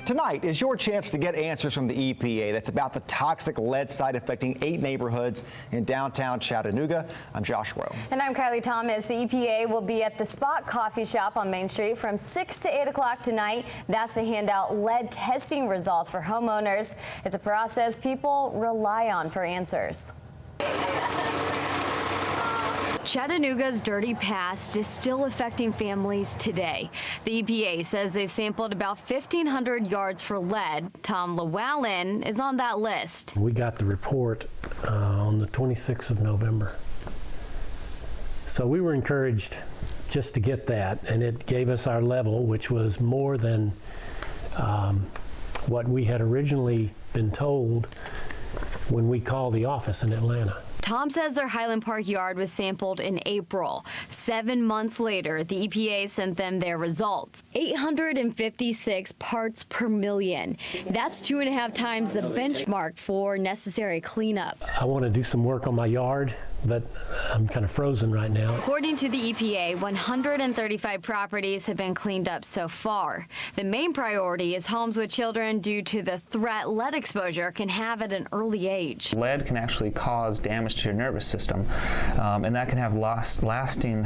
Tonight is your chance to get answers from the EPA. That's about the toxic lead site affecting 8 neighborhoods in downtown Chattanooga. I'm Josh Rowe. And I'm Kylie Thomas. The EPA will be at the Spot Coffee Shop on Main Street from 6 to 8 o'clock tonight. That's to hand out lead testing results for homeowners. It's a process people rely on for answers. Chattanooga's dirty past is still affecting families today. The EPA says they've sampled about 1,500 yards for lead. Tom Llewellyn is on that list. We got the report on the 26th of November. So we were encouraged just to get that, and it gave us our level, which was more than what we had originally been told when we called the office in Atlanta. Tom says their Highland Park yard was sampled in April. 7 months later, the EPA sent them their results. 856 parts per million. That's 2.5 times the benchmark for necessary cleanup. I want to do some work on my yard, but I'm kind of frozen right now. According to the EPA, 135 properties have been cleaned up so far. The main priority is homes with children due to the threat lead exposure can have at an early age. Lead can actually cause damage to your nervous system, and that can have lasting,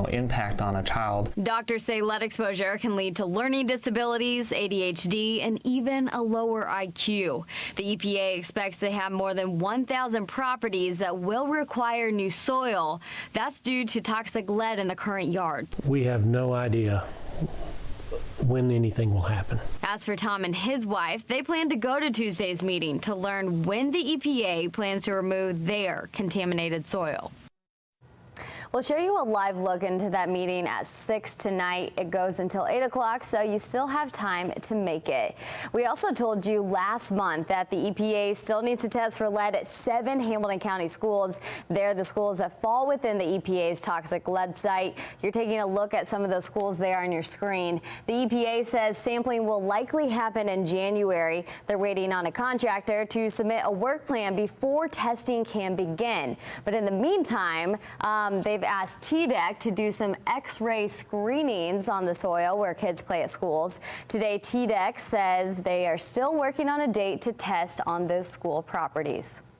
impact on a child. Doctors say lead exposure can lead to learning disabilities, ADHD, and even a lower IQ. The EPA expects they have more than 1,000 properties that will require new soil. That's due to toxic lead in the current yard. We have no idea when anything will happen. As for Tom and his wife, they plan to go to Tuesday's meeting to learn when the EPA plans to remove their contaminated soil. We'll show you a live look into that meeting at 6 tonight. It goes until 8 o'clock, so you still have time to make it. We also told you last month that the EPA still needs to test for lead at 7 Hamilton County schools. They're the schools that fall within the EPA's toxic lead site. You're taking a look at some of those schools there on your screen. The EPA says sampling will likely happen in January. They're waiting on a contractor to submit a work plan before testing can begin. But in the meantime, they've asked TDEC to do some X-ray screenings on the soil where kids play at schools. Today, TDEC says they are still working on a date to test on those school properties.